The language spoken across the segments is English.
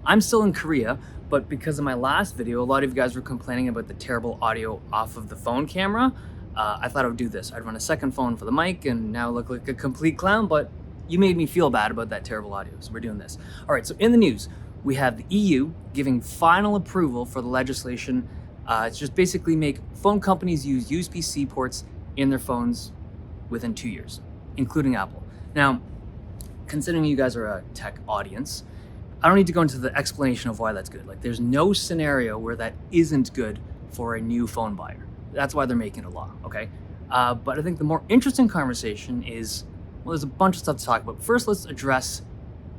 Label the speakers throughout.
Speaker 1: I'm still in Korea, but because of my last video, a lot of you guys were complaining about the terrible audio off of the phone camera. I thought I would do this. I'd run a second phone for the mic and now look like a complete clown, but you made me feel bad about that terrible audio, so we're doing this. All right, so in the news, we have the EU giving final approval for the legislation. It's just basically make phone companies use USB-C ports in their phones within 2 years, including Apple. Now, considering you guys are a tech audience, I don't need to go into the explanation of why that's good. Like, there's no scenario where that isn't good for a new phone buyer. That's why they're making it a law, okay? But I think the more interesting conversation is, well, there's a bunch of stuff to talk about. First, let's address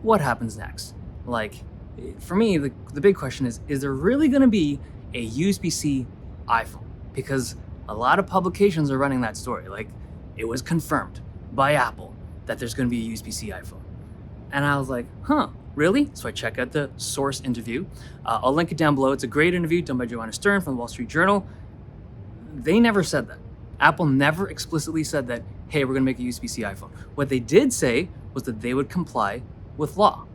Speaker 1: what happens next. Like, for me, the big question is there really gonna be a USB-C iPhone? Because a lot of publications are running that story. Like, it was confirmed by Apple that there's gonna be a USB-C iPhone. And I was like, huh, really? So I check out the source interview. I'll link it down below. It's a great interview done by Joanna Stern from the Wall Street Journal. They never said that. Apple never explicitly said that, hey, we're gonna make a USB-C iPhone. What they did say was that they would comply with law.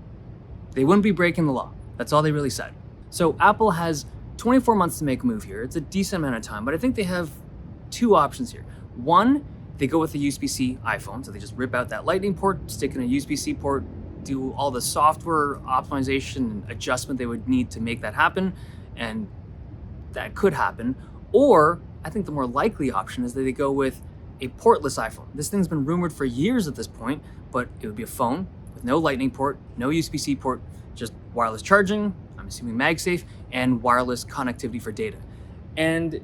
Speaker 1: They wouldn't be breaking the law. That's all they really said. So Apple has 24 months to make a move here. It's a decent amount of time, but I think they have two options here. One, they go with the USB-C iPhone. So they just rip out that lightning port, stick in a USB-C port, do all the software optimization and adjustment they would need to make that happen. And that could happen. Or I think the more likely option is that they go with a portless iPhone. This thing's been rumored for years at this point, but it would be a phone with no lightning port, no USB-C port, just wireless charging, I'm assuming MagSafe, and wireless connectivity for data. And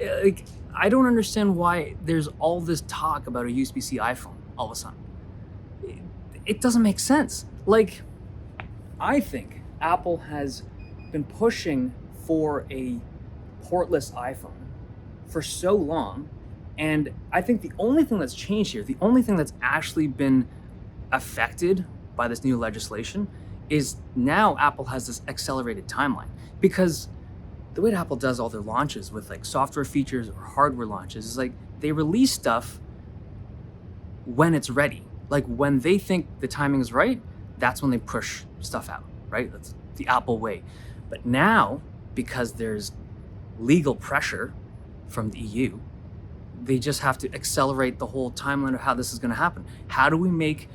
Speaker 1: I don't understand why there's all this talk about a USB-C iPhone all of a sudden. It doesn't make sense. Like, I think Apple has been pushing for a portless iPhone for so long, and I think the only thing that's changed here, the only thing that's actually been affected by this new legislation is now Apple has this accelerated timeline. Because the way that Apple does all their launches with like software features or hardware launches is like they release stuff when it's ready. Like when they think the timing is right, that's when they push stuff out, right? That's the Apple way. But now, because there's legal pressure from the EU, they just have to accelerate the whole timeline of how this is going to happen. How do we make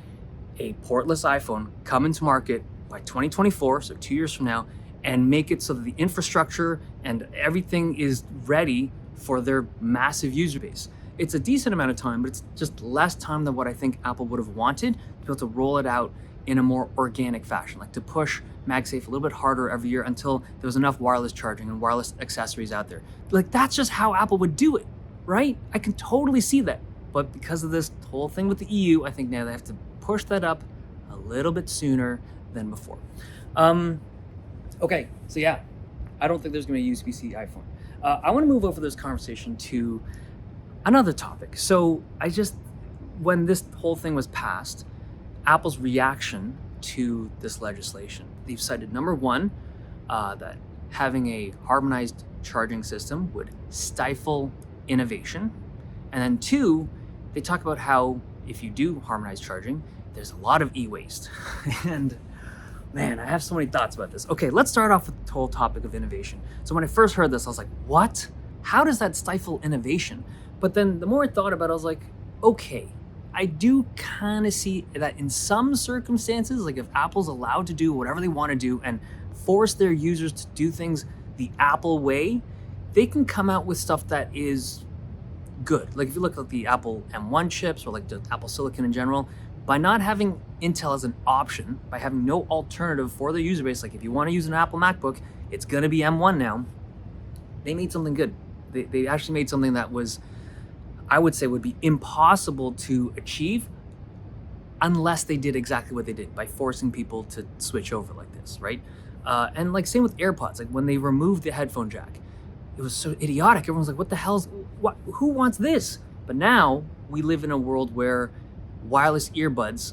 Speaker 1: a portless iPhone come into market by 2024, so 2 years from now, and make it so that the infrastructure and everything is ready for their massive user base? It's a decent amount of time, but it's just less time than what I think Apple would have wanted to be able to roll it out in a more organic fashion, like to push MagSafe a little bit harder every year until there was enough wireless charging and wireless accessories out there. Like, that's just how Apple would do it, right? I can totally see that. But because of this whole thing with the EU, I think now they have to push that up a little bit sooner than before. Okay, so yeah, I don't think there's gonna be a USB-C iPhone. I wanna move over this conversation to another topic. So when this whole thing was passed, Apple's reaction to this legislation, they've cited number one, that having a harmonized charging system would stifle innovation. And then two, they talk about how if you do harmonized charging, there's a lot of e-waste. And man, I have so many thoughts about this. Okay, let's start off with the whole topic of innovation. So when I first heard this, I was like, what? How does that stifle innovation? But then the more I thought about it, I was like, okay, I do kind of see that in some circumstances, like if Apple's allowed to do whatever they want to do and force their users to do things the Apple way, they can come out with stuff that is good. Like if you look at the Apple M1 chips or like the Apple Silicon in general, by not having Intel as an option, by having no alternative for their user base, like if you want to use an Apple MacBook, it's going to be M1 now, they made something good. They actually made something that was, I would say, would be impossible to achieve unless they did exactly what they did by forcing people to switch over like this, right? And like same with AirPods, like when they removed the headphone jack, it was so idiotic. Everyone's like, who wants this? But now we live in a world where wireless earbuds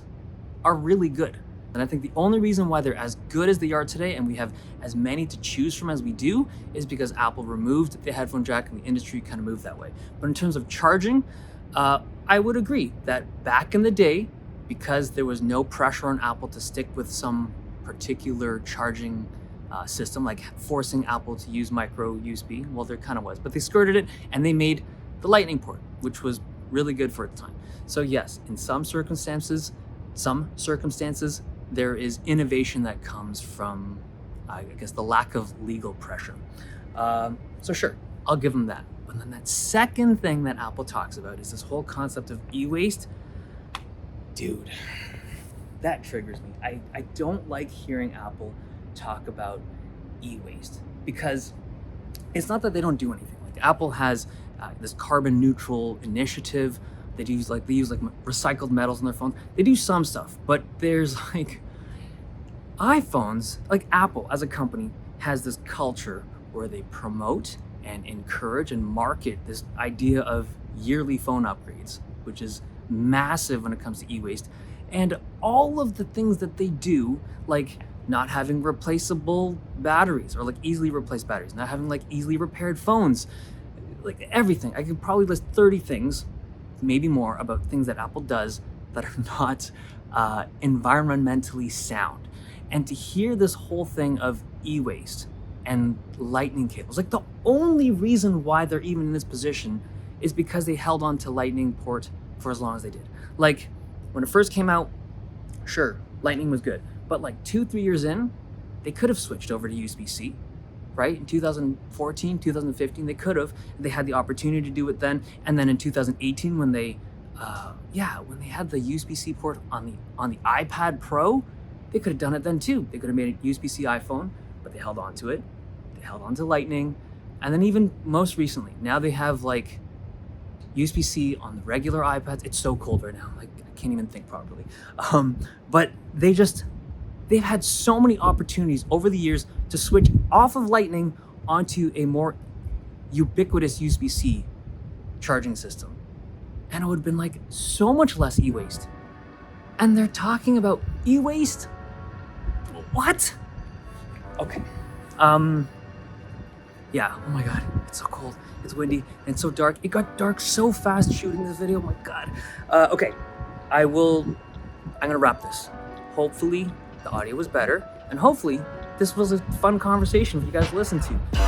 Speaker 1: are really good. And I think the only reason why they're as good as they are today and we have as many to choose from as we do is because Apple removed the headphone jack and the industry kind of moved that way. But in terms of charging, I would agree that back in the day, because there was no pressure on Apple to stick with some particular charging system, like forcing Apple to use micro USB. Well, there kind of was, but they skirted it and they made the Lightning port, which was really good for its time. So yes, in some circumstances, there is innovation that comes from, I guess, the lack of legal pressure. So sure, I'll give them that. But then that second thing that Apple talks about is this whole concept of e-waste. Dude, that triggers me. I don't like hearing Apple talk about e-waste, because it's not that they don't do anything. Like Apple has this carbon neutral initiative. They use like recycled metals in their phones. They do some stuff, but there's like iPhones, like Apple as a company has this culture where they promote and encourage and market this idea of yearly phone upgrades, which is massive when it comes to e-waste. And all of the things that they do, like not having replaceable batteries or like easily replaced batteries, not having like easily repaired phones, like everything. I could probably list 30 things, maybe more, about things that Apple does that are not environmentally sound. And to hear this whole thing of e-waste and lightning cables, like the only reason why they're even in this position is because they held on to lightning port for as long as they did. Like when it first came out, sure, lightning was good, but like 2-3 years in, they could have switched over to USB-C, right? In 2014, 2015, they could have. They had the opportunity to do it then. And then in 2018, when they had the USB-C port on the iPad Pro, they could have done it then too. They could have made a USB-C iPhone, but they held on to it. They held on to Lightning. And then even most recently, now they have like USB-C on the regular iPads. It's so cold right now. Like I can't even think properly. But they've had so many opportunities over the years to switch off of Lightning onto a more ubiquitous USB-C charging system. And it would have been like so much less e-waste. And they're talking about e-waste? What? Okay. Yeah, oh my God, it's so cold, it's windy, and it's so dark. It got dark so fast shooting this video, oh my God. Okay, I'm gonna wrap this. Hopefully the audio was better, and hopefully this was a fun conversation for you guys to listen to.